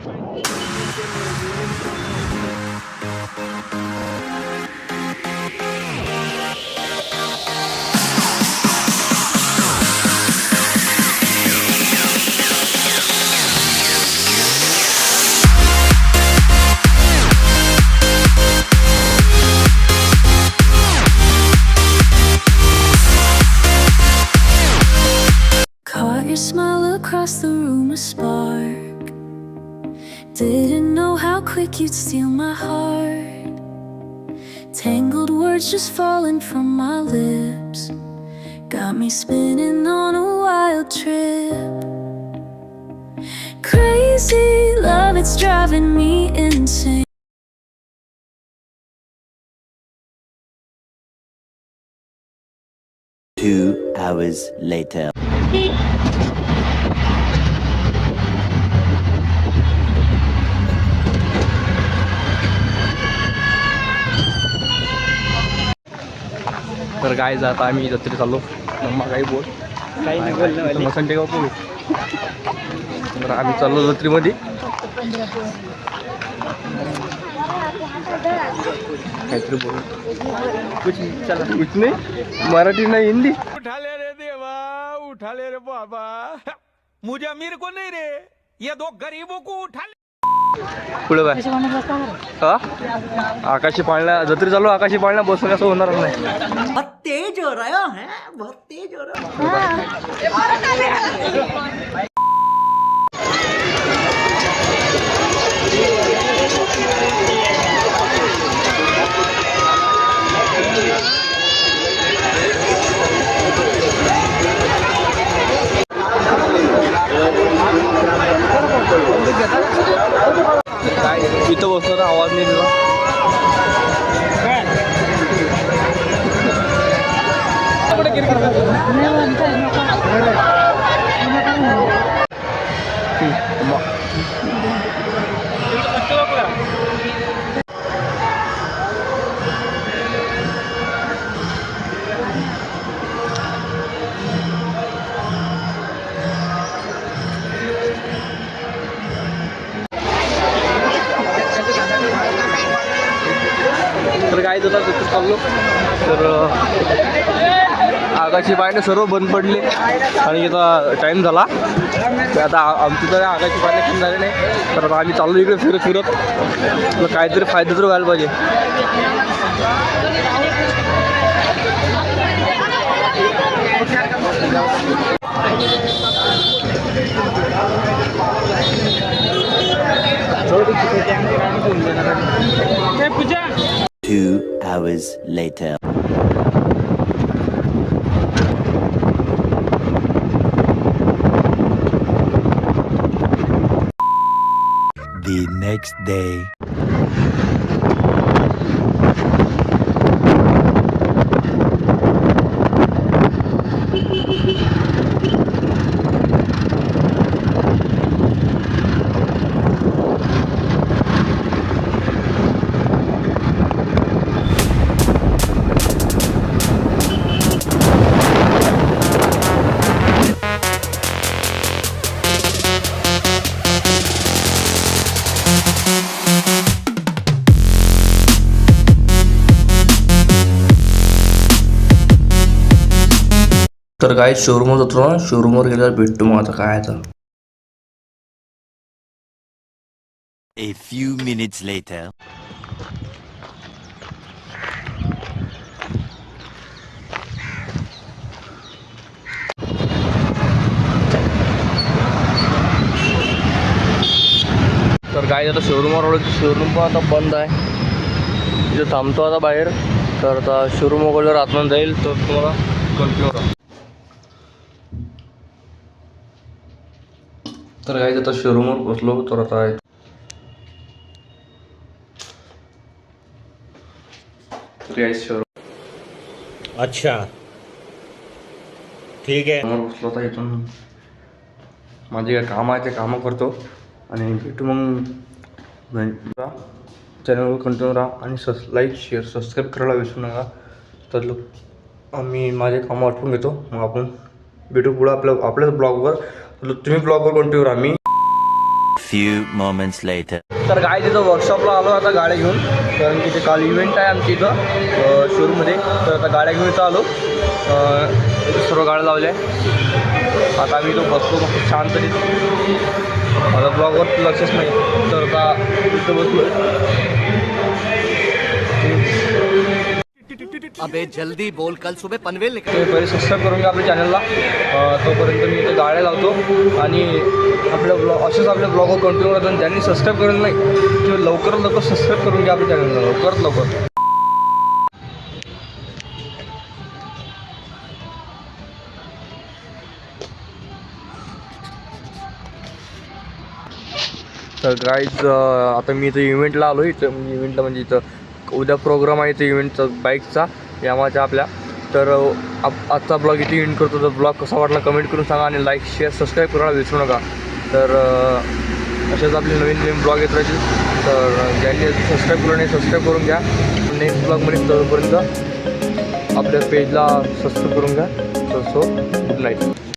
Caught your smile across the room, a spark. Didn't know how quick you'd steal my heart. Tangled words just falling from my lips got me spinning on a wild trip. Crazy love, it's driving me insane. Two hours later. तर काय जात आम्ही जत्रेत चाललो. Mamma काही बोल काही नाही बोल मसंटे गाव बोलू. तर आम्ही चाललो जत्रेमध्ये. काहीतरी बोल कुछ नाही मराठी नाही हिंदी. उठा ले रे देवा, उठा ले रे बाबा, मुझे अमीर को नहीं रे, ये दो गरीबों को उठा ले. पुढे बाय हा आकाशी पाळण्या जत्री चालू. आकाशी पाळण्या बसून असं होणार नाही. बहुत तेज हो रहा है, बहुत तेज हो रहा है. काय इथं बसतो ना आवाज नाही तुला. तर काय होता तिथं चाललो. तर आकाशी पाळणे सर्व बंद पडले आणि आता टाईम झाला. आता आमची तर आकाशी पाळणे कमी झाले नाही. तर आता आम्ही चाललो इकडे फिरत फिरत. काहीतरी फायदा तर व्हायला पाहिजे. Two hours later. The next day. तर काय शोरूमवर जातो ना. शोरूमवर गेल्यावर भेटतो मग आता काय आता. A few minutes later. तर काय आता शोरूमवर आलो. शोरूम पण आता बंद आहे. तिथं थांबतो आता बाहेर. तर आता शोरूम वगैरे आतमध्ये जाईल तर तुम्हाला कंटिन्यू करा. तर काय आता शोरूमवर पोचलो. तर आता शोरूम अच्छा ठीक आहे. समोर बसलो. आता इथून माझे काय काम आहे ते कामं करतो आणि भेटू मग. चॅनलवर कंटिन्यू राहा आणि लाईक शेअर सबस्क्राईब करायला विसरू नका. तर आम्ही माझे कामं आठवून घेतो. मग आपण भेटू पुढं आपल्याच ब्लॉगवर. तुम्ही ब्लॉगवर कंटिन्यू राहा. मी few moments later. तर गाय तिथं वर्कशॉपला आलो आता गाड्या घेऊन, कारण की ते काल इव्हेंट आहे आमच्या इथं शोरूममध्ये. तर आता गाड्या घेऊन इथं आलो, सर्व गाड्या लावल्या. आता आम्ही इथं बसलो मग शांततेत. मला ब्लॉगवर लक्षच नाही, तर आता इथं बसलो. अबे जल्दी बोल, कल सुबह पनवेल निकल. तुम्ही पहिले सबस्क्राईब करून घ्या आपल्या चॅनलला. तोपर्यंत मी इथे गाड्या लावतो आणि आपल्या असेच आपल्या ब्लॉगवर कंटिन्यू करतो. आणि ज्यांनी सबस्क्राईब करेल नाही ते लवकरात लवकर सबस्क्राईब करून घ्या आपल्या चॅनलला, लवकरात लवकर. तर गाईज आता मी इथं इव्हेंटला आलो. इथं इव्हेंटला म्हणजे इथं उद्या प्रोग्राम आहे इथं इव्हेंटचा बाईकचा यामाच्या आपल्या. तर आजचा ब्लॉग इथे एंड करतो. तर ब्लॉग कसा वाटला कमेंट करून सांगा आणि लाईक शेअर सबस्क्राईब करायला विसरू नका. तर असेच आपले नवीन नवीन ब्लॉग येत राहतील. तर ज्यांनी सबस्क्राईब करून नाही सबस्क्राईब करून घ्या. नेक्स्ट ब्लॉगमध्ये तोपर्यंत आपल्या पेजला सबस्क्राईब करून घ्या. तर सो गुड नाईट.